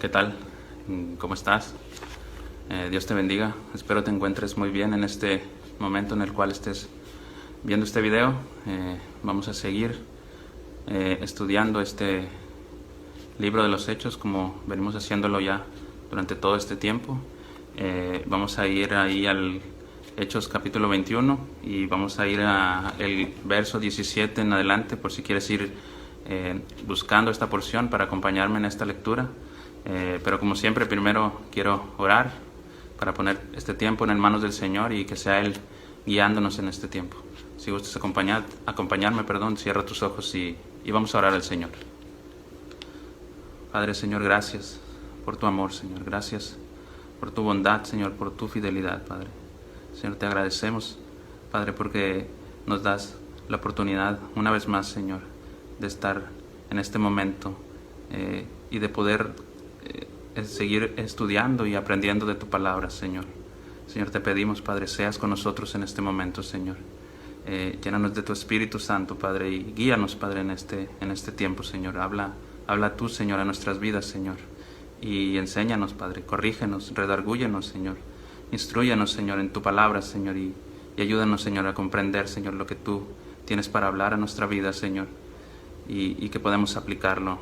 ¿Qué tal? ¿Cómo estás? Dios te bendiga. Espero te encuentres muy bien en este momento en el cual estés viendo este video. Vamos a seguir estudiando este libro de los Hechos como venimos haciéndolo ya durante todo este tiempo. Vamos a ir ahí al Hechos capítulo 21 y vamos a ir al verso 17 en adelante por si quieres ir buscando esta porción para acompañarme en esta lectura. Pero como siempre, primero quiero orar para poner este tiempo en manos del Señor y que sea Él guiándonos en este tiempo. Si gustas acompañarme, cierra tus ojos y vamos a orar al Señor. Padre, Señor, gracias por tu amor, Señor. Gracias por tu bondad, Señor, por tu fidelidad, Padre. Señor, te agradecemos, Padre, porque nos das la oportunidad una vez más, Señor, de estar en este momento y de poder seguir estudiando y aprendiendo de tu palabra, Señor. Señor, te pedimos, Padre, seas con nosotros en este momento, Señor. Llénanos de tu Espíritu Santo, Padre, y guíanos, Padre, en este tiempo, Señor. Habla tú, Señor, a nuestras vidas, Señor. Y enséñanos, Padre, corrígenos, redargúyenos, Señor. Instrúyanos, Señor, en tu palabra, Señor, y ayúdanos, Señor, a comprender, Señor, lo que tú tienes para hablar a nuestra vida, Señor, y que podamos aplicarlo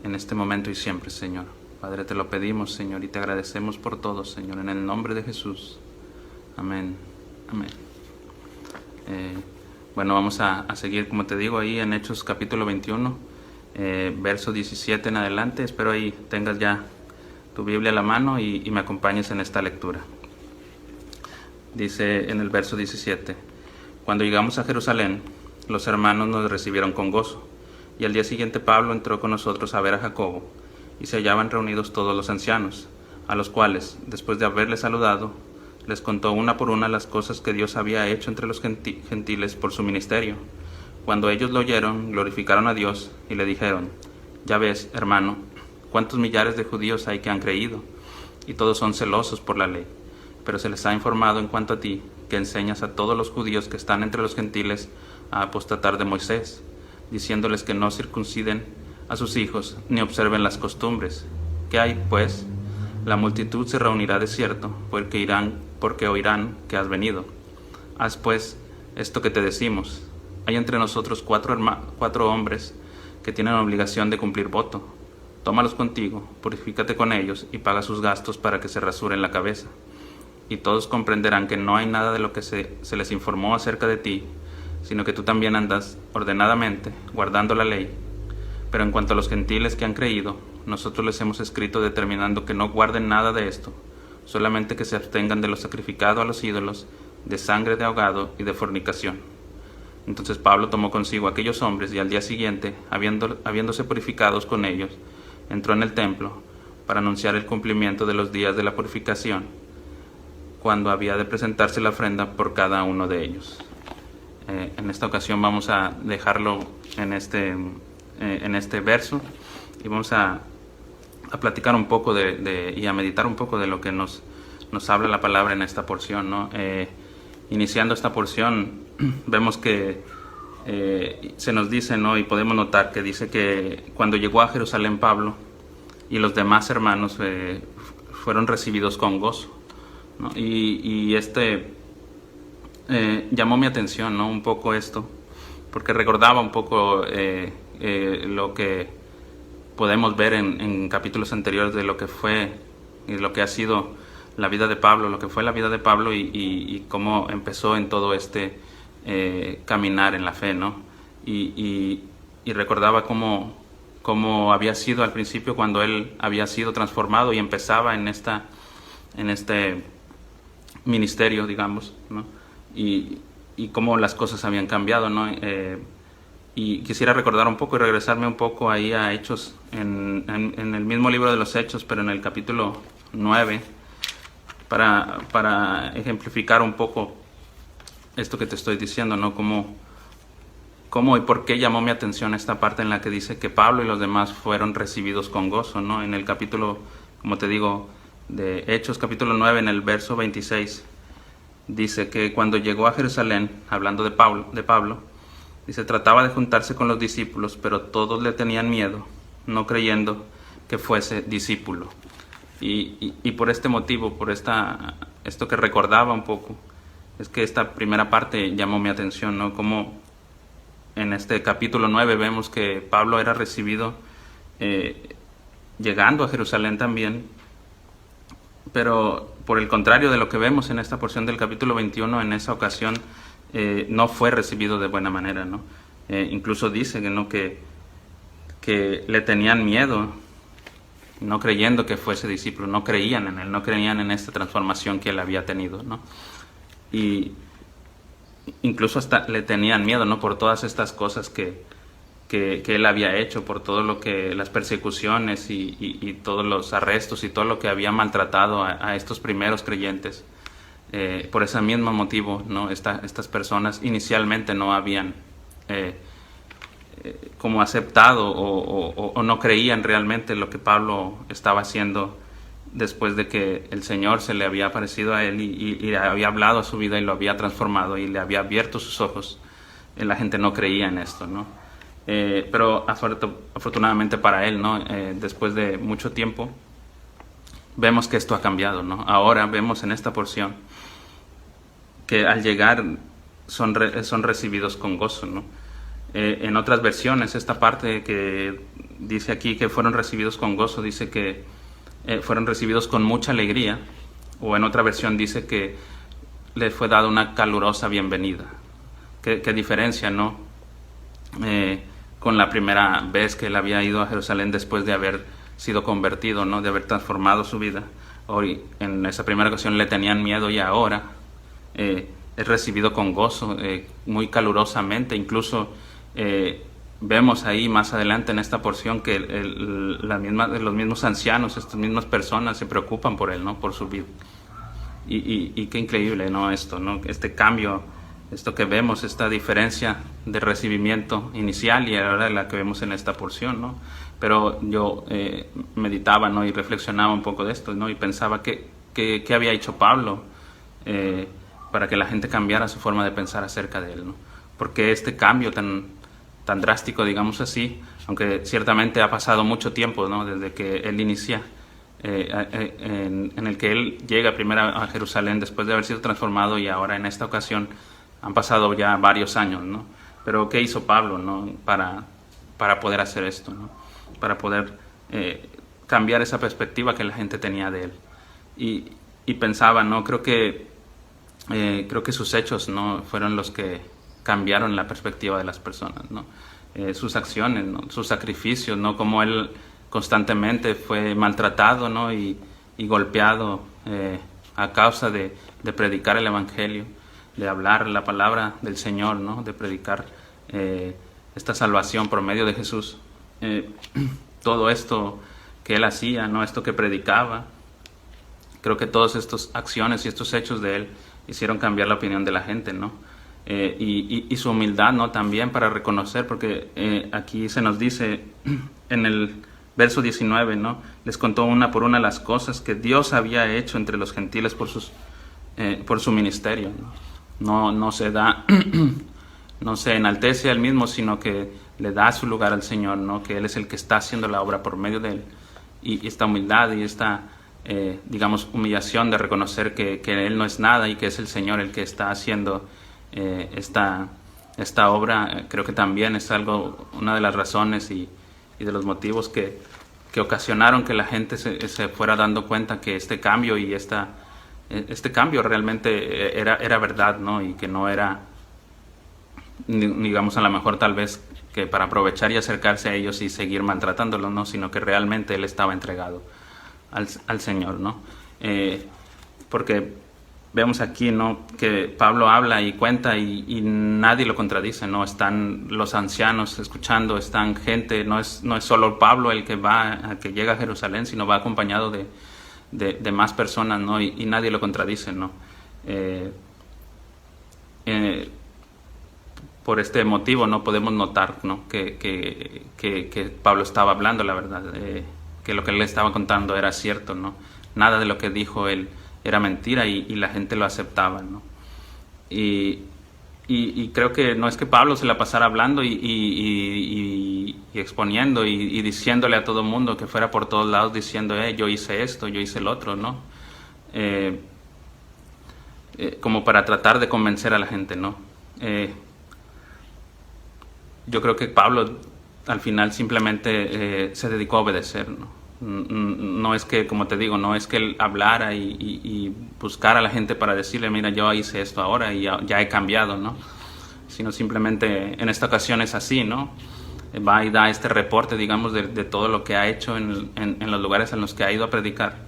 en este momento y siempre, Señor. Padre, te lo pedimos, Señor, y te agradecemos por todo, Señor, en el nombre de Jesús. Amén. Amén. Bueno, vamos a seguir, como te digo, ahí en Hechos capítulo 21, verso 17 en adelante. Espero ahí tengas ya tu Biblia a la mano y me acompañes en esta lectura. Dice en el verso 17: Cuando llegamos a Jerusalén, los hermanos nos recibieron con gozo, y al día siguiente Pablo entró con nosotros a ver a Jacobo, y se hallaban reunidos todos los ancianos, a los cuales, después de haberles saludado, les contó una por una las cosas que Dios había hecho entre los gentiles por su ministerio. Cuando ellos lo oyeron, glorificaron a Dios y le dijeron: Ya ves, hermano, cuántos millares de judíos hay que han creído, y todos son celosos por la ley. Pero se les ha informado en cuanto a ti, que enseñas a todos los judíos que están entre los gentiles a apostatar de Moisés, diciéndoles que no circunciden a sus hijos ni observen las costumbres. ¿Qué hay, pues? La multitud se reunirá de cierto, porque oirán que has venido. Haz pues esto que te decimos. Hay entre nosotros cuatro hombres que tienen obligación de cumplir voto. Tómalos contigo, purifícate con ellos y paga sus gastos para que se rasuren la cabeza. Y todos comprenderán que no hay nada de lo que se les informó acerca de ti, sino que tú también andas ordenadamente, guardando la ley. Pero en cuanto a los gentiles que han creído, nosotros les hemos escrito determinando que no guarden nada de esto, solamente que se abstengan de lo sacrificado a los ídolos, de sangre de ahogado y de fornicación. Entonces Pablo tomó consigo a aquellos hombres y al día siguiente, habiéndose purificados con ellos, entró en el templo para anunciar el cumplimiento de los días de la purificación, cuando había de presentarse la ofrenda por cada uno de ellos. En esta ocasión vamos a dejarlo en este verso y vamos a platicar un poco y a meditar un poco de lo que nos habla la palabra en esta porción, ¿no? Iniciando esta porción vemos que se nos dice, ¿no? Y podemos notar que dice que cuando llegó a Jerusalén Pablo y los demás hermanos fueron recibidos con gozo, ¿no? Y llamó mi atención, ¿no? Un poco esto, porque recordaba un poco lo que podemos ver en capítulos anteriores de lo que fue y lo que ha sido la vida de Pablo, lo que fue la vida de Pablo y cómo empezó en todo este caminar en la fe, ¿no? Y recordaba cómo había sido al principio cuando él había sido transformado y empezaba en este ministerio, digamos, ¿no? Y cómo las cosas habían cambiado, ¿no? Y quisiera recordar un poco y regresarme un poco ahí a Hechos, en el mismo libro de los Hechos, pero en el capítulo 9, para ejemplificar un poco esto que te estoy diciendo, ¿no? Cómo y por qué llamó mi atención esta parte en la que dice que Pablo y los demás fueron recibidos con gozo, ¿no? En el capítulo, como te digo, de Hechos, capítulo 9, en el verso 26, dice que cuando llegó a Jerusalén, hablando de Pablo, dice, trataba de juntarse con los discípulos, pero todos le tenían miedo, no creyendo que fuese discípulo. Y por este motivo, por esto que recordaba un poco, es que esta primera parte llamó mi atención, ¿no? Como en este capítulo 9 vemos que Pablo era recibido llegando a Jerusalén también, pero por el contrario de lo que vemos en esta porción del capítulo 21, en esa ocasión no fue recibido de buena manera, ¿no? Incluso dice ¿no? que le tenían miedo, no creyendo que fuese discípulo, no creían en él, no creían en esta transformación que él había tenido, ¿no? Y incluso hasta le tenían miedo, ¿no? Por todas estas cosas que él había hecho, por todo lo que, las persecuciones y todos los arrestos y todo lo que había maltratado a estos primeros creyentes. Por ese mismo motivo, ¿no? Estas personas inicialmente no habían como aceptado o no creían realmente lo que Pablo estaba haciendo después de que el Señor se le había aparecido a él y había hablado a su vida y lo había transformado y le había abierto sus ojos. La gente no creía en esto, ¿no? Pero afortunadamente para él, ¿no? Después de mucho tiempo, vemos que esto ha cambiado, ¿no? Ahora vemos en esta porción que al llegar son recibidos con gozo, ¿no? En otras versiones, esta parte que dice aquí que fueron recibidos con gozo, dice que fueron recibidos con mucha alegría, o en otra versión dice que les fue dada una calurosa bienvenida. ¿Qué diferencia, no? Con la primera vez que él había ido a Jerusalén después de haber sido convertido, ¿no? De haber transformado su vida. Hoy, en esa primera ocasión le tenían miedo y ahora es recibido con gozo, muy calurosamente. Incluso vemos ahí más adelante en esta porción que los mismos ancianos, estas mismas personas se preocupan por él, ¿no? Por su vida. Y qué increíble, ¿no? Esto, ¿no? Este cambio, esto que vemos, esta diferencia de recibimiento inicial y ahora la que vemos en esta porción, ¿no? Pero yo meditaba, ¿no? Y reflexionaba un poco de esto, ¿no? Y pensaba qué había hecho Pablo para que la gente cambiara su forma de pensar acerca de él, ¿no? Porque este cambio tan drástico, digamos así, aunque ciertamente ha pasado mucho tiempo, ¿no? Desde que él inicia, en el que él llega primero a Jerusalén después de haber sido transformado y ahora en esta ocasión han pasado ya varios años, ¿no? Pero ¿qué hizo Pablo, ¿no? para poder hacer esto, ¿no? Para poder cambiar esa perspectiva que la gente tenía de él. Y pensaba, ¿no? Creo que sus hechos, ¿no? Fueron los que cambiaron la perspectiva de las personas, ¿no? Sus acciones, ¿no? Sus sacrificios, ¿no? Como él constantemente fue maltratado, ¿no? y golpeado a causa de predicar el Evangelio, de hablar la palabra del Señor, ¿no? De predicar esta salvación por medio de Jesús. Todo esto que él hacía, ¿no? Esto que predicaba, creo que todas estas acciones y estos hechos de él hicieron cambiar la opinión de la gente, ¿no? Y su humildad, ¿no? También para reconocer, porque aquí se nos dice en el verso 19, ¿no? Les contó una por una las cosas que Dios había hecho entre los gentiles por su ministerio, ¿no? No se da, no se enaltece a él mismo, sino que le da su lugar al Señor, ¿no? Que Él es el que está haciendo la obra por medio de él. Y esta humildad y esta, digamos, humillación de reconocer que Él no es nada y que es el Señor el que está haciendo esta obra, creo que también es una de las razones y de los motivos que ocasionaron que la gente se fuera dando cuenta que este cambio y este cambio realmente era verdad, ¿no? Y que no era, digamos, a lo mejor tal vez que para aprovechar y acercarse a ellos y seguir maltratándolos, ¿no? Sino que realmente él estaba entregado al Señor, ¿no? Porque vemos aquí, ¿no? Que Pablo habla y cuenta y nadie lo contradice, ¿no? Están los ancianos escuchando, están gente, no es solo Pablo el que llega a Jerusalén, sino va acompañado de más personas, ¿no? Y nadie lo contradice, ¿no? Por este motivo, ¿no? Podemos notar, ¿no? que Pablo estaba hablando la verdad, que lo que él estaba contando era cierto, ¿no? Nada de lo que dijo él era mentira y la gente lo aceptaba, ¿no? Y creo que no es que Pablo se la pasara hablando y y exponiendo y diciéndole a todo el mundo, que fuera por todos lados diciendo, yo hice esto, yo hice el otro, ¿no? Como para tratar de convencer a la gente, ¿no? Yo creo que Pablo al final simplemente se dedicó a obedecer, ¿no? No es que, como te digo, no es que él hablara y buscara a la gente para decirle, mira, yo hice esto ahora y ya he cambiado, ¿no? Sino simplemente en esta ocasión es así, ¿no? Va y da este reporte, digamos, de todo lo que ha hecho en los lugares en los que ha ido a predicar,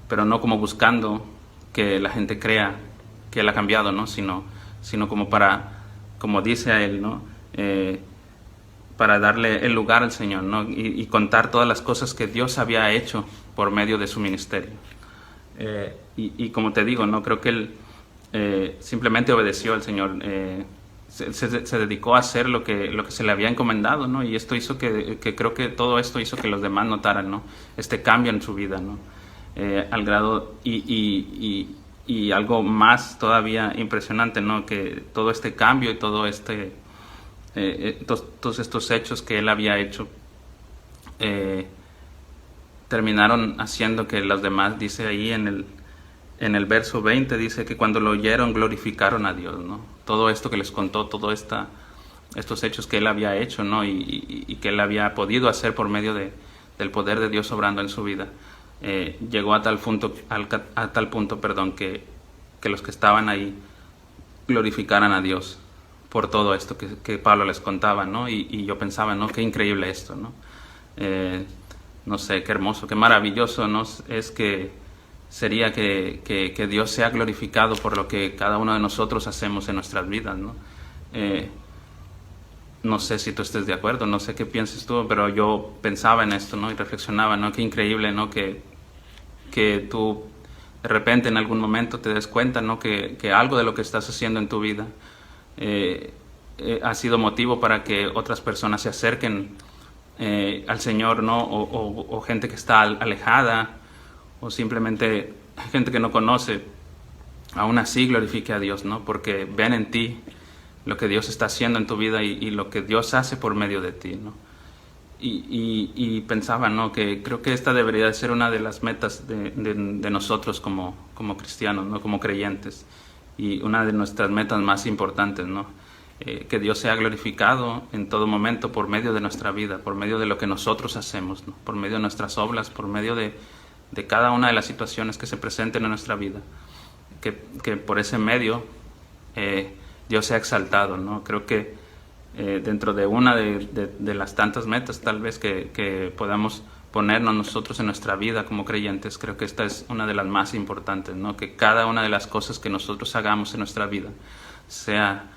pero no como buscando que la gente crea que él ha cambiado, ¿no? Sino como para, como dice a él, ¿no? Para darle el lugar al Señor, ¿no? Y contar todas las cosas que Dios había hecho por medio de su ministerio. Y como te digo, ¿no? Creo que él simplemente obedeció al Señor, se dedicó a hacer lo que se le había encomendado, ¿no? Y esto hizo que creo que todo esto hizo que los demás notaran, ¿no? Este cambio en su vida, ¿no? Al grado y algo más todavía impresionante, ¿no? Que todo este cambio y todos estos hechos que él había hecho terminaron haciendo que los demás, dice ahí en el verso 20, dice que cuando lo oyeron glorificaron a Dios, ¿no? Todo esto que les contó, estos hechos que él había hecho, ¿no? Y que él había podido hacer por medio del poder de Dios obrando en su vida, llegó a tal punto, que los que estaban ahí glorificaran a Dios por todo esto que Pablo les contaba, ¿no? Y yo pensaba, ¿no? Qué increíble esto, ¿no? No sé, qué hermoso, qué maravilloso, ¿no? Sería que Dios sea glorificado por lo que cada uno de nosotros hacemos en nuestras vidas, ¿no? No sé si tú estés de acuerdo, no sé qué pienses tú, pero yo pensaba en esto, ¿no? Y reflexionaba, ¿no? Qué increíble, ¿no? Que tú de repente en algún momento te des cuenta, ¿no? Que algo de lo que estás haciendo en tu vida ha sido motivo para que otras personas se acerquen al Señor, ¿no? O gente que está alejada, o simplemente gente que no conoce, aún así glorifique a Dios, ¿no? Porque ven en ti lo que Dios está haciendo en tu vida y lo que Dios hace por medio de ti, ¿no? Y pensaba, ¿no? Que creo que esta debería de ser una de las metas de nosotros como cristianos, ¿no? Como creyentes, y una de nuestras metas más importantes, ¿no? Que Dios sea glorificado en todo momento por medio de nuestra vida, por medio de lo que nosotros hacemos, ¿no? Por medio de nuestras obras, por medio de cada una de las situaciones que se presenten en nuestra vida, que por ese medio Dios sea exaltado, ¿no? Creo que dentro de una de las tantas metas tal vez que podamos ponernos nosotros en nuestra vida como creyentes, creo que esta es una de las más importantes, ¿no? Que cada una de las cosas que nosotros hagamos en nuestra vida sea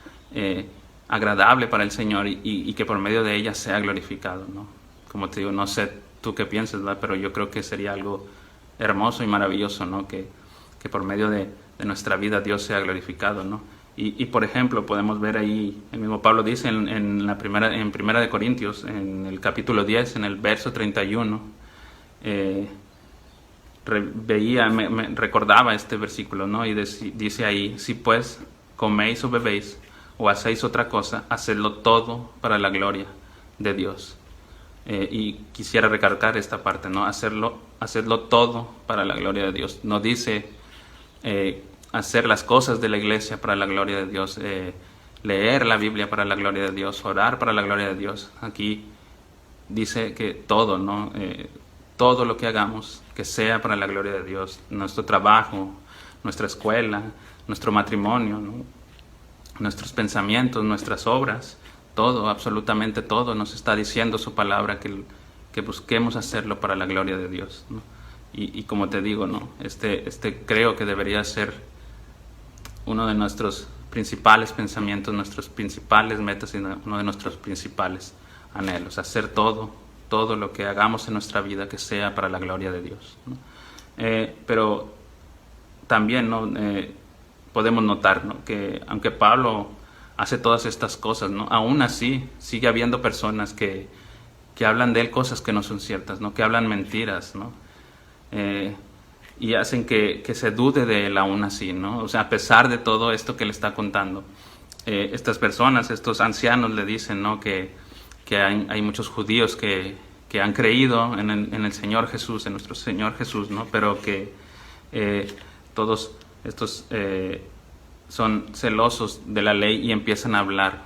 agradable para el Señor y que por medio de ella sea glorificado, ¿no? Como te digo, no sé tú qué piensas, ¿verdad? Pero yo creo que sería algo hermoso y maravilloso, ¿no? Que por medio de nuestra vida Dios sea glorificado, ¿no? Y por ejemplo, podemos ver ahí, el mismo Pablo dice en Primera de Corintios, en el capítulo 10, en el verso 31, me recordaba este versículo, ¿no? Y dice ahí, si pues coméis o bebéis o hacéis otra cosa, hacedlo todo para la gloria de Dios. Y quisiera recalcar esta parte, ¿no? Hacerlo todo para la gloria de Dios. No dice hacer las cosas de la iglesia para la gloria de Dios, leer la Biblia para la gloria de Dios, orar para la gloria de Dios. Aquí dice que todo, ¿no? Todo lo que hagamos, que sea para la gloria de Dios. Nuestro trabajo, nuestra escuela, nuestro matrimonio, ¿no? Nuestros pensamientos, nuestras obras, todo, absolutamente todo, nos está diciendo su palabra que busquemos hacerlo para la gloria de Dios, ¿no? Y como te digo, ¿no? Creo que debería ser uno de nuestros principales pensamientos, nuestras principales metas y uno de nuestros principales anhelos, hacer todo lo que hagamos en nuestra vida que sea para la gloria de Dios, ¿no? Pero también, ¿no? Podemos notar, ¿no? Que aunque Pablo hace todas estas cosas, ¿no? Aún así sigue habiendo personas que hablan de él cosas que no son ciertas, ¿no? Que hablan mentiras, ¿no? Y hacen que se dude de él aún así, ¿no? O sea, a pesar de todo esto que le está contando, estas personas, estos ancianos le dicen, ¿no? Que hay muchos judíos que han creído en el Señor Jesús, en nuestro Señor Jesús, ¿no? Pero que todos estos son celosos de la ley y empiezan a hablar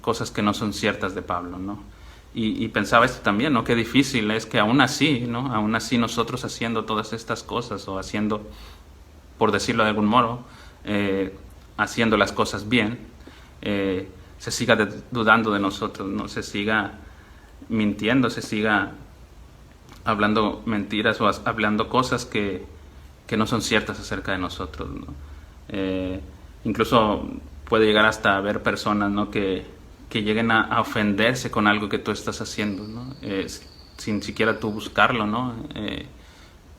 cosas que no son ciertas de Pablo, ¿no? Y pensaba esto también, ¿no? Qué difícil es que aún así, ¿no? Aún así nosotros haciendo todas estas cosas o haciendo, por decirlo de algún modo, haciendo las cosas bien, se siga dudando de nosotros, ¿no? Se siga mintiendo, se siga hablando mentiras o hablando cosas que no son ciertas acerca de nosotros, ¿no? Incluso puede llegar hasta haber personas, ¿no? que lleguen a ofenderse con algo que tú estás haciendo, ¿no? Sin siquiera tú buscarlo, ¿no?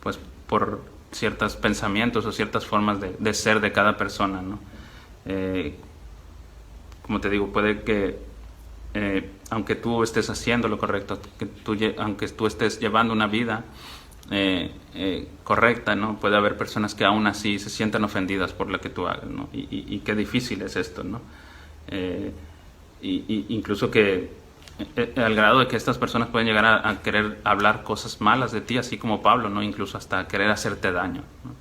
Pues por ciertos pensamientos o ciertas formas de ser de cada persona, ¿no? Como te digo, puede que aunque tú estés haciendo lo correcto, aunque tú estés llevando una vida correcta, ¿no? Puede haber personas que aún así se sientan ofendidas por lo que tú hagas, ¿no? Y qué difícil es esto, ¿no? Incluso que al grado de que estas personas pueden llegar a querer hablar cosas malas de ti, así como Pablo, ¿no? Incluso hasta querer hacerte daño, ¿no?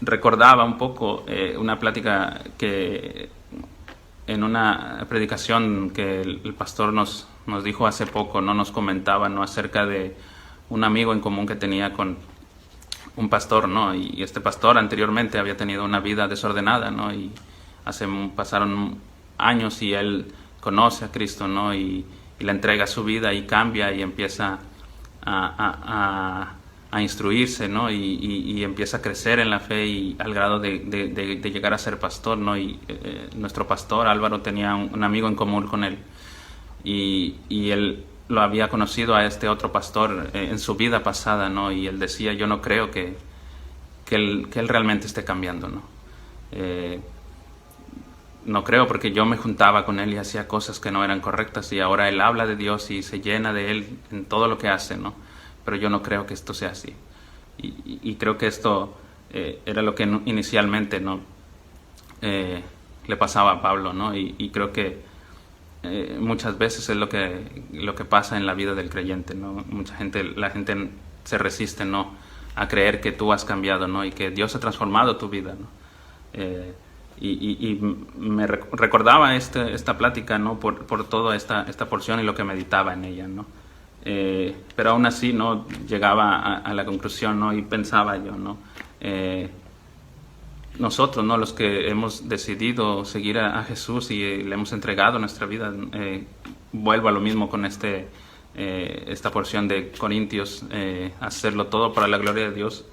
Recordaba un poco una plática que en una predicación que el pastor nos dijo hace poco, no nos comentaba, ¿no? Acerca de un amigo en común que tenía con un pastor, ¿no? Y este pastor anteriormente había tenido una vida desordenada, ¿no? Y pasaron años y él conoce a Cristo, ¿no? Y le entrega su vida y cambia y empieza a instruirse, ¿no? Y empieza a crecer en la fe y al grado de llegar a ser pastor, ¿no? Y nuestro pastor Álvaro tenía un amigo en común con él y él lo había conocido a este otro pastor en su vida pasada, ¿no? Y él decía, yo no creo que él realmente esté cambiando, ¿no? No creo, porque yo me juntaba con él y hacía cosas que no eran correctas y ahora él habla de Dios y se llena de él en todo lo que hace, ¿no? Pero yo no creo que esto sea así. Y creo que esto era lo que inicialmente, ¿no? Le pasaba a Pablo, ¿no? Y creo que muchas veces es lo que pasa en la vida del creyente, ¿no? La gente se resiste, ¿no? A creer que tú has cambiado, ¿no? Y que Dios ha transformado tu vida, ¿no? Y me recordaba esta plática, ¿no? Por toda esta porción y lo que meditaba en ella, ¿no? Pero aún así, ¿no? Llegaba a la conclusión, ¿no? Y pensaba yo, ¿no? Nosotros, ¿no? Los que hemos decidido seguir a Jesús y le hemos entregado nuestra vida, vuelvo a lo mismo con esta porción de Corintios, hacerlo todo para la gloria de Dios.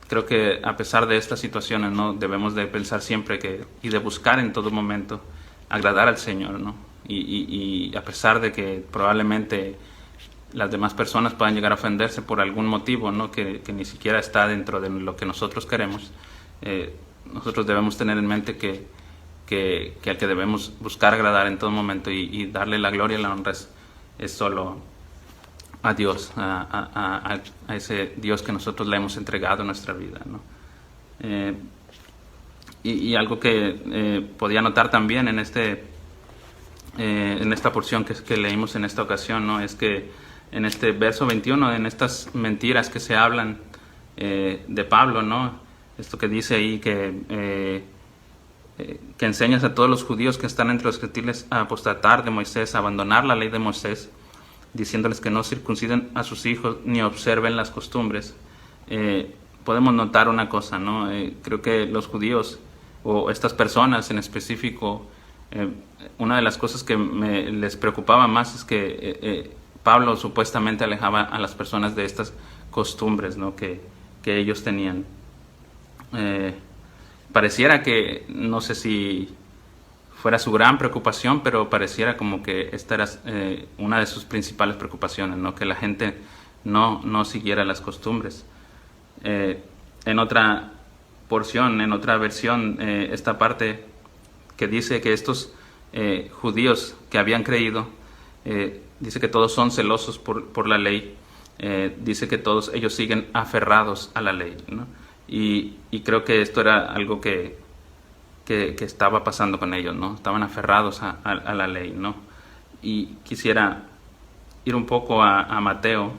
Creo que a pesar de estas situaciones, ¿no? Debemos de pensar siempre y de buscar en todo momento agradar al Señor, ¿no? Y a pesar de que probablemente las demás personas puedan llegar a ofenderse por algún motivo, ¿no? que ni siquiera está dentro de lo que nosotros queremos, nosotros debemos tener en mente que al que debemos buscar agradar en todo momento y darle la gloria y la honra es solo a Dios, a ese Dios que nosotros le hemos entregado en nuestra vida, ¿no? Y algo que podía notar también en esta porción que leímos en esta ocasión, ¿no? Es que en este verso 21, en estas mentiras que se hablan de Pablo, ¿no? Esto que dice ahí que enseñas a todos los judíos que están entre los gentiles a apostatar de Moisés, a abandonar la ley de Moisés, diciéndoles que no circunciden a sus hijos ni observen las costumbres. Podemos notar una cosa, ¿no? Creo que los judíos o estas personas en específico, una de las cosas que les preocupaba más es que Pablo supuestamente alejaba a las personas de estas costumbres, ¿no? que ellos tenían. Pareciera que, no sé si fuera su gran preocupación, pero pareciera como que esta era una de sus principales preocupaciones, ¿no? Que la gente no siguiera las costumbres. En otra porción, en otra versión, esta parte que dice que estos judíos que habían creído, dice que todos son celosos por la ley, dice que todos ellos siguen aferrados a la ley, ¿no? Y creo que esto era algo que que estaba pasando con ellos, ¿no? Estaban aferrados a la ley, ¿no? Y quisiera ir un poco a Mateo,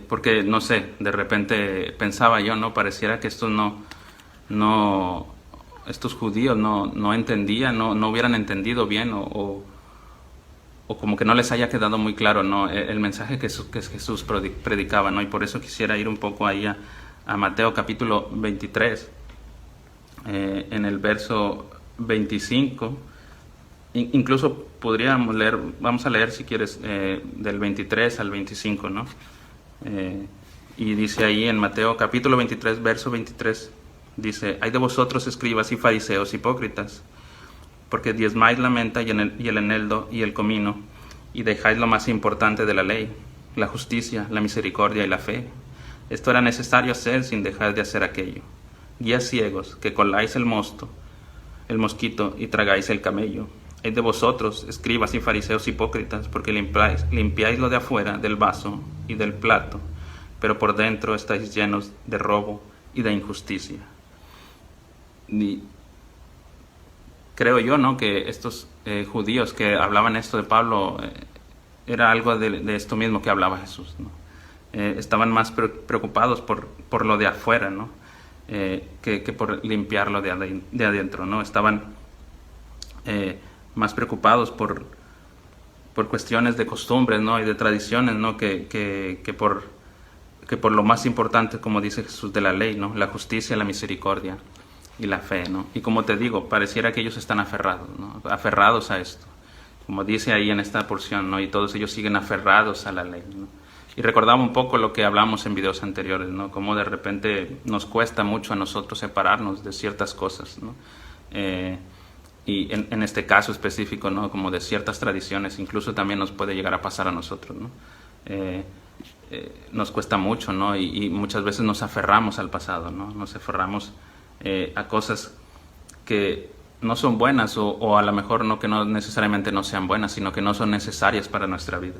porque no sé, de repente pensaba yo, ¿no? Pareciera que estos judíos no entendían, no hubieran entendido bien o como que no les haya quedado muy claro, ¿no? El mensaje que Jesús predicaba, ¿no? Y por eso quisiera ir un poco ahí a Mateo capítulo 23, en el verso 25. Incluso podríamos leer, vamos a leer si quieres, del 23 al 25, ¿no? Y dice ahí en Mateo capítulo 23, verso 23, dice: «Ay de vosotros, escribas y fariseos hipócritas, porque diezmáis la menta y el eneldo y el comino, y dejáis lo más importante de la ley, la justicia, la misericordia y la fe. Esto era necesario hacer sin dejar de hacer aquello. Guías ciegos, que coláis el mosquito y tragáis el camello. Ay de vosotros, escribas y fariseos hipócritas, porque limpiáis lo de afuera del vaso y del plato, pero por dentro estáis llenos de robo y de injusticia». Y creo yo, ¿no?, que estos judíos que hablaban esto de Pablo, era algo de esto mismo que hablaba Jesús, ¿no? Estaban más preocupados por lo de afuera, ¿no? Que por limpiarlo de adentro, ¿no? Estaban más preocupados por cuestiones de costumbres, ¿no?, y de tradiciones, ¿no?, que por lo más importante, como dice Jesús, de la ley, ¿no?, la justicia, la misericordia y la fe, ¿no? Y como te digo, pareciera que ellos están aferrados, ¿no?, aferrados a esto, como dice ahí en esta porción, ¿no? Y todos ellos siguen aferrados a la ley, ¿no? Y recordaba un poco lo que hablamos en videos anteriores, ¿no?, cómo de repente nos cuesta mucho a nosotros separarnos de ciertas cosas, ¿no? Y en este caso específico, ¿no?, como de ciertas tradiciones, incluso también nos puede llegar a pasar a nosotros, ¿no? Nos cuesta mucho, ¿no? Y muchas veces nos aferramos al pasado, ¿no? Nos aferramos a cosas que no son buenas o a lo mejor no, que no necesariamente no sean buenas, sino que no son necesarias para nuestra vida.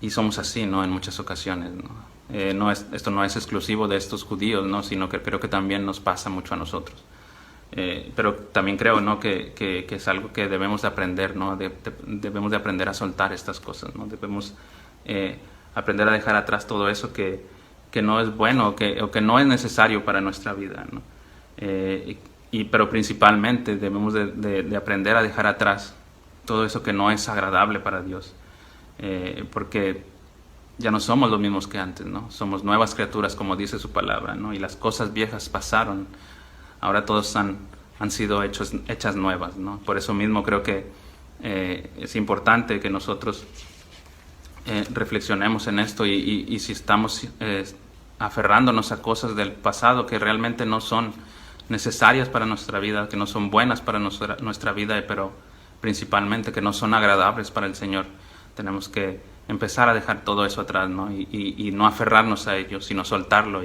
Y somos así, ¿no?, en muchas ocasiones, ¿no? Esto no es exclusivo de estos judíos, ¿no?, sino que creo que también nos pasa mucho a nosotros. Pero también creo, ¿no?, que es algo que debemos de aprender, ¿no? Debemos de aprender a soltar estas cosas, ¿no? Debemos aprender a dejar atrás todo eso que no es bueno o que no es necesario para nuestra vida, ¿no? Pero principalmente debemos de aprender a dejar atrás todo eso que no es agradable para Dios, porque ya no somos los mismos que antes, ¿no? Somos nuevas criaturas, como dice su palabra, ¿no? Y las cosas viejas pasaron, ahora todos han sido hechas nuevas, ¿no? Por eso mismo creo que es importante que nosotros reflexionemos en esto y si estamos aferrándonos a cosas del pasado que realmente no son necesarias para nuestra vida, que no son buenas para nuestra vida, pero principalmente que no son agradables para el Señor, tenemos que empezar a dejar todo eso atrás, ¿no? Y no aferrarnos a ello, sino soltarlo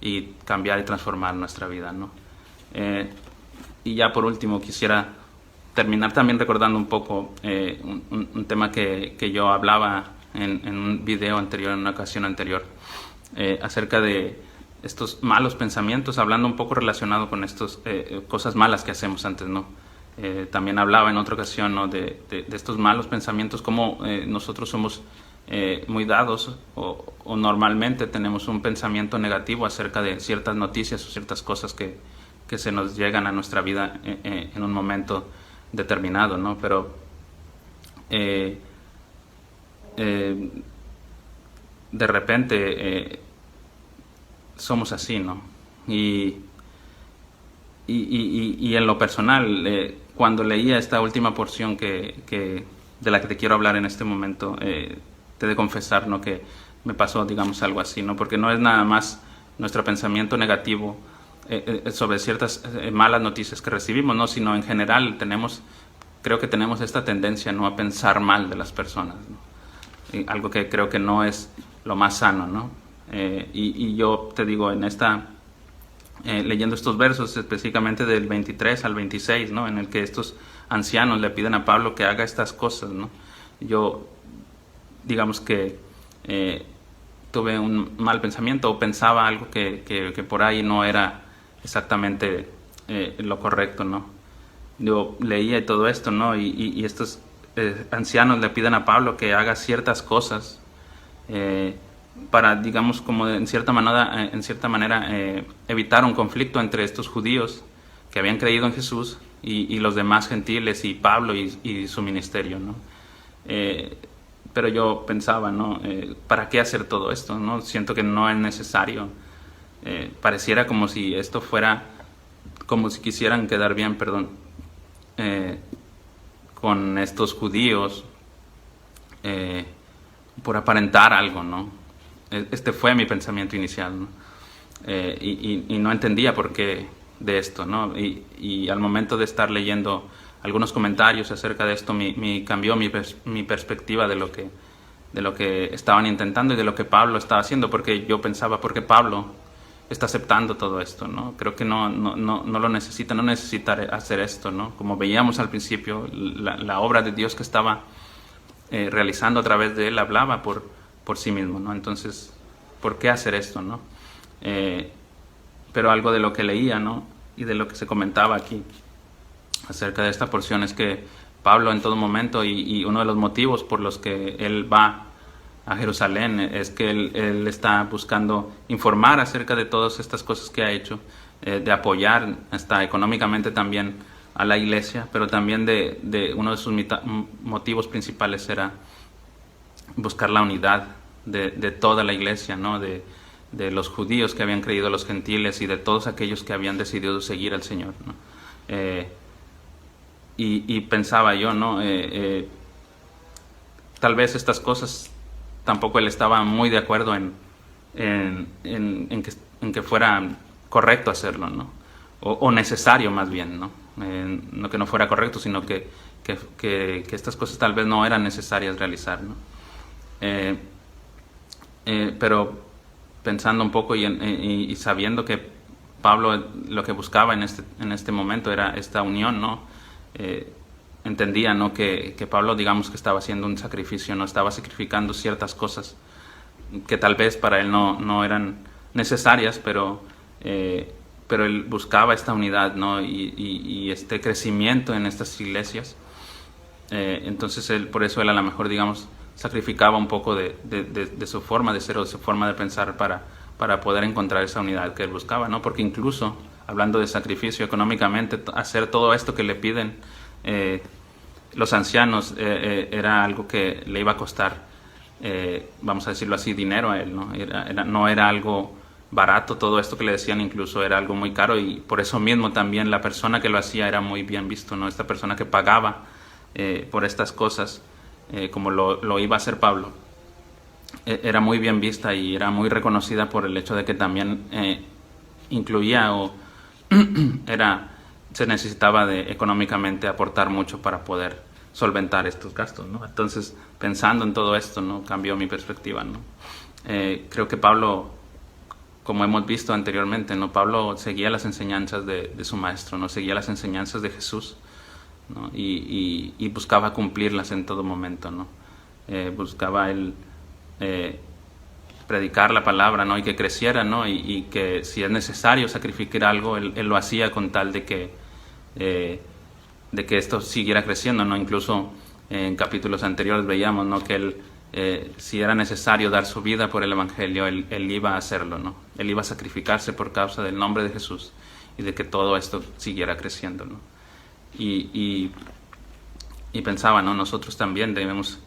y cambiar y transformar nuestra vida, ¿no? Y ya por último quisiera terminar también recordando un poco un tema que yo hablaba en un video anterior, en una ocasión anterior, acerca de estos malos pensamientos, hablando un poco relacionado con estas cosas malas que hacemos antes, ¿no? También hablaba en otra ocasión, ¿no?, de estos malos pensamientos, como nosotros somos muy dados o normalmente tenemos un pensamiento negativo acerca de ciertas noticias o ciertas cosas que se nos llegan a nuestra vida en un momento determinado, ¿no? Pero de repente somos así, ¿no? Y en lo personal, cuando leía esta última porción de la que te quiero hablar en este momento, te he de confesar, ¿no?, que me pasó, digamos, algo así, ¿no? Porque no es nada más nuestro pensamiento negativo sobre ciertas malas noticias que recibimos, ¿no?, sino en general creo que tenemos esta tendencia, ¿no?, a pensar mal de las personas, ¿no? Y algo que creo que no es lo más sano, ¿no? Y yo te digo, leyendo estos versos, específicamente del 23 al 26, ¿no?, en el que estos ancianos le piden a Pablo que haga estas cosas, ¿no? Yo, digamos que tuve un mal pensamiento o pensaba algo que por ahí no era exactamente lo correcto, ¿no? Yo leía todo esto, ¿no? Y estos ancianos le piden a Pablo que haga ciertas cosas para, digamos, como en cierta manera evitar un conflicto entre estos judíos que habían creído en Jesús y los demás gentiles y Pablo y su ministerio, ¿no? Pero yo pensaba, ¿no? ¿Para qué hacer todo esto, no? Siento que no es necesario. Pareciera como si esto fuera, como si quisieran quedar bien, perdón, con estos judíos por aparentar algo, ¿no? Este fue mi pensamiento inicial, ¿no? Y no entendía por qué de esto, ¿no? Y al momento de estar leyendo algunos comentarios acerca de esto, cambió mi perspectiva de lo que estaban intentando y de lo que Pablo estaba haciendo, porque yo pensaba, ¿por qué Pablo está aceptando todo esto, ¿no? Creo que no lo necesita, no necesita hacer esto, ¿no? Como veíamos al principio, la obra de Dios que estaba realizando a través de él hablaba por sí mismo, ¿no? Entonces, ¿por qué hacer esto, no? Pero algo de lo que leía, ¿no? Y de lo que se comentaba aquí acerca de esta porción es que Pablo en todo momento y uno de los motivos por los que él va a Jerusalén es que él está buscando informar acerca de todas estas cosas que ha hecho, de apoyar hasta económicamente también a la iglesia, pero también de uno de sus motivos principales era buscar la unidad de toda la iglesia, ¿no? De los judíos que habían creído, los gentiles y de todos aquellos que habían decidido seguir al Señor, ¿no? Y pensaba yo, ¿no? Tal vez estas cosas tampoco él estaba muy de acuerdo en que fuera correcto hacerlo, ¿no? O necesario más bien, ¿no? No que no fuera correcto, sino que estas cosas tal vez no eran necesarias realizar, ¿no? Pero pensando un poco y sabiendo que Pablo lo que buscaba en este momento era esta unión, ¿no? Entendía, ¿no? que Pablo, digamos, que estaba haciendo un sacrificio, no estaba sacrificando ciertas cosas que tal vez para él no eran necesarias, pero él buscaba esta unidad, ¿no? y este crecimiento en estas iglesias. Entonces por eso él a lo mejor, digamos, sacrificaba un poco de su forma de ser o de su forma de pensar para poder encontrar esa unidad que él buscaba, ¿no? Porque incluso, hablando de sacrificio económicamente, hacer todo esto que le piden los ancianos era algo que le iba a costar, vamos a decirlo así, dinero a él, ¿no? No era algo barato, todo esto que le decían incluso era algo muy caro, y por eso mismo también la persona que lo hacía era muy bien visto, ¿no? Esta persona que pagaba por estas cosas, como lo iba a hacer Pablo, era muy bien vista y era muy reconocida por el hecho de que también incluía o se necesitaba de económicamente aportar mucho para poder solventar estos gastos, ¿no? Entonces, pensando en todo esto, ¿no? Cambió mi perspectiva, ¿no? Creo que Pablo, como hemos visto anteriormente, ¿no? Pablo seguía las enseñanzas de su maestro, ¿no? Seguía las enseñanzas de Jesús, ¿no? Y buscaba cumplirlas en todo momento, ¿no? Buscaba él predicar la palabra, ¿no? Y que creciera, ¿no? Y que si es necesario sacrificar algo, él lo hacía con tal de que esto siguiera creciendo, ¿no? Incluso en capítulos anteriores veíamos, ¿no? Que él, si era necesario dar su vida por el Evangelio, él iba a hacerlo, ¿no? Él iba a sacrificarse por causa del nombre de Jesús y de que todo esto siguiera creciendo, ¿no? Y pensaba, ¿no? Nosotros también debemos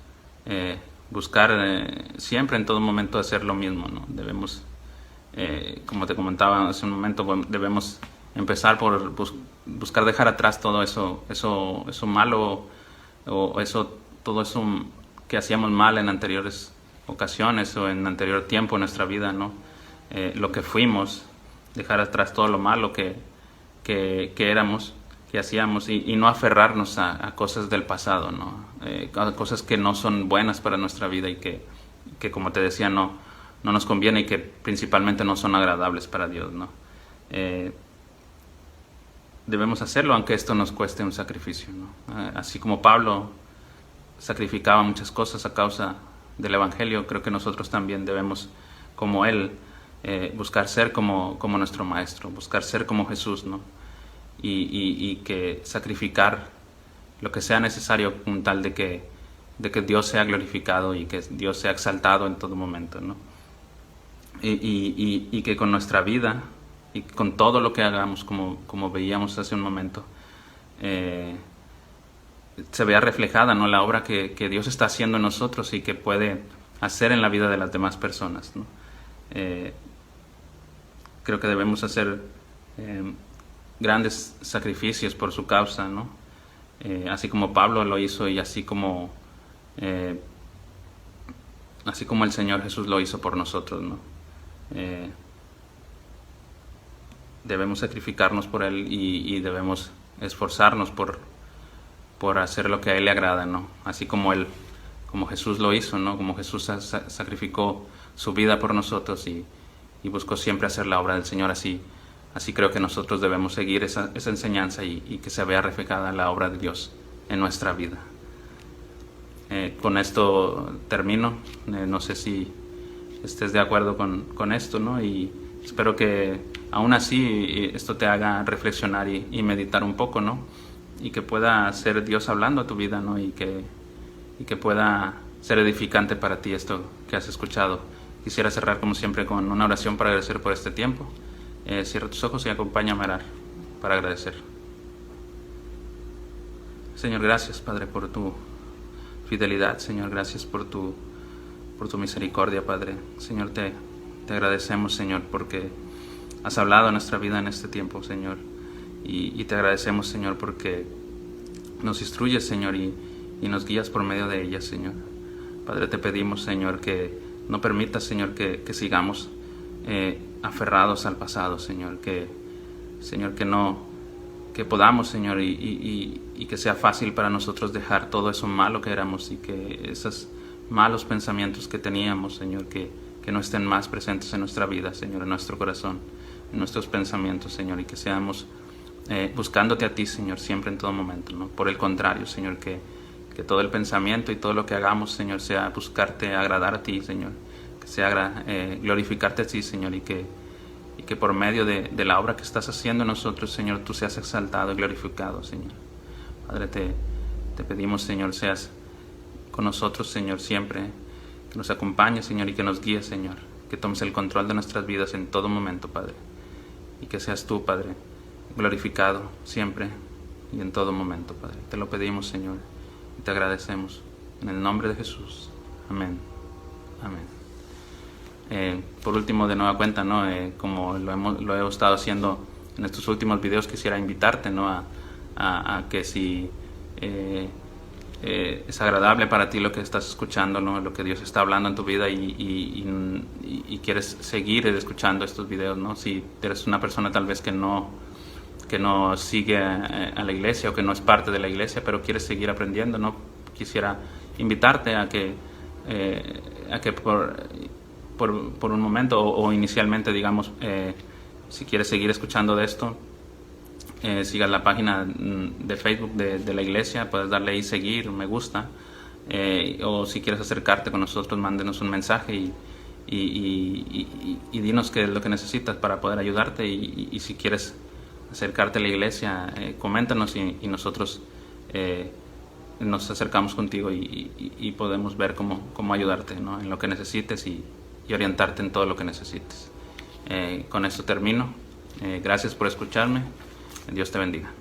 buscar siempre, en todo momento, hacer lo mismo, ¿no? Debemos, como te comentaba hace un momento, debemos empezar por buscar dejar atrás todo eso malo o todo eso que hacíamos mal en anteriores ocasiones o en anterior tiempo en nuestra vida, ¿no? Lo que fuimos, dejar atrás todo lo malo que éramos, que hacíamos, y no aferrarnos a cosas del pasado, ¿no? A cosas que no son buenas para nuestra vida y que como te decía, no nos conviene y que principalmente no son agradables para Dios, ¿no? Debemos hacerlo aunque esto nos cueste un sacrificio, ¿no? Así como Pablo sacrificaba muchas cosas a causa del Evangelio, creo que nosotros también debemos, como él, buscar ser como nuestro Maestro, buscar ser como Jesús, ¿no? Y que sacrificar lo que sea necesario con tal de que Dios sea glorificado y que Dios sea exaltado en todo momento, ¿no? Y que con nuestra vida y con todo lo que hagamos, como veíamos hace un momento, se vea reflejada, ¿no?, la obra que Dios está haciendo en nosotros y que puede hacer en la vida de las demás personas, ¿no? Creo que debemos hacer grandes sacrificios por su causa, ¿no? Así como Pablo lo hizo y así como el Señor Jesús lo hizo por nosotros, ¿no? Debemos sacrificarnos por Él y debemos esforzarnos por hacer lo que a Él le agrada, ¿no? Así como Jesús lo hizo, ¿no? Como Jesús sacrificó su vida por nosotros y buscó siempre hacer la obra del Señor, así creo que nosotros debemos seguir esa enseñanza y que se vea reflejada la obra de Dios en nuestra vida. Con esto termino. No sé si estés de acuerdo con esto, ¿no? Y espero que aún así esto te haga reflexionar y meditar un poco, ¿no? Y que pueda ser Dios hablando a tu vida, ¿no? Y que pueda ser edificante para ti esto que has escuchado. Quisiera cerrar como siempre con una oración para agradecer por este tiempo. Cierra tus ojos y acompáñame a orar para agradecer. Señor, gracias, Padre, por tu fidelidad. Señor, gracias por tu misericordia, Padre. Señor, te agradecemos, Señor, porque has hablado en nuestra vida en este tiempo, Señor. Y te agradecemos, Señor, porque nos instruyes, Señor, y nos guías por medio de ellas, Señor. Padre, te pedimos, Señor, que no permitas, Señor, que sigamos aferrados al pasado, Señor. Que podamos, Señor, y que sea fácil para nosotros dejar todo eso malo que éramos y que esos malos pensamientos que teníamos, Señor, que no estén más presentes en nuestra vida, Señor, en nuestro corazón, en nuestros pensamientos, Señor, y que seamos buscándote a ti, Señor, siempre en todo momento, ¿no? Por el contrario, Señor, que todo el pensamiento y todo lo que hagamos, Señor, sea buscarte agradar a ti, Señor, que sea glorificarte a ti, Señor, y que por medio de la obra que estás haciendo en nosotros, Señor, tú seas exaltado y glorificado, Señor. Padre, te pedimos, Señor, seas con nosotros, Señor, siempre, que nos acompañes, Señor, y que nos guíes, Señor, que tomes el control de nuestras vidas en todo momento, Padre, y que seas tú, Padre, glorificado siempre y en todo momento, Padre. Te lo pedimos, Señor, y te agradecemos. En el nombre de Jesús. Amén. Amén. Por último, de nueva cuenta, ¿no? Como lo he estado haciendo en estos últimos videos, quisiera invitarte, ¿no? a que si es agradable para ti lo que estás escuchando, ¿no? Lo que Dios está hablando en tu vida y quieres seguir escuchando estos videos, ¿no? Si eres una persona tal vez que no sigue a la iglesia o que no es parte de la iglesia, pero quieres seguir aprendiendo, ¿no? Quisiera invitarte a que por un momento o inicialmente, digamos, si quieres seguir escuchando de esto, sigas la página de Facebook de la iglesia, puedes darle ahí seguir, me gusta, o si quieres acercarte con nosotros, mándenos un mensaje y dinos qué es lo que necesitas para poder ayudarte, y si quieres acercarte a la iglesia, coméntanos y nosotros nos acercamos contigo y podemos ver cómo ayudarte, ¿no? En lo que necesites y orientarte en todo lo que necesites. Con esto termino. Gracias por escucharme. Dios te bendiga.